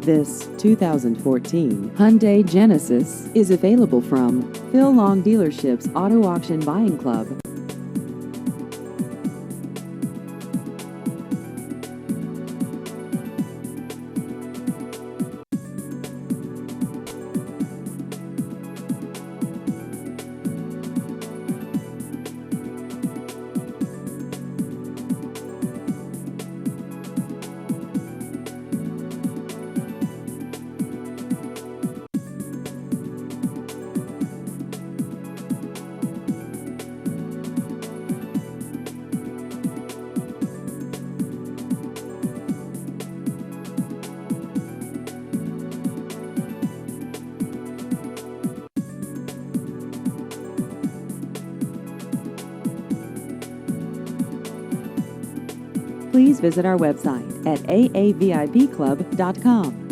This 2014 Hyundai Genesis is available from Phil Long Dealership's Auto Auction Buying Club. Please visit our website at aavipclub.com.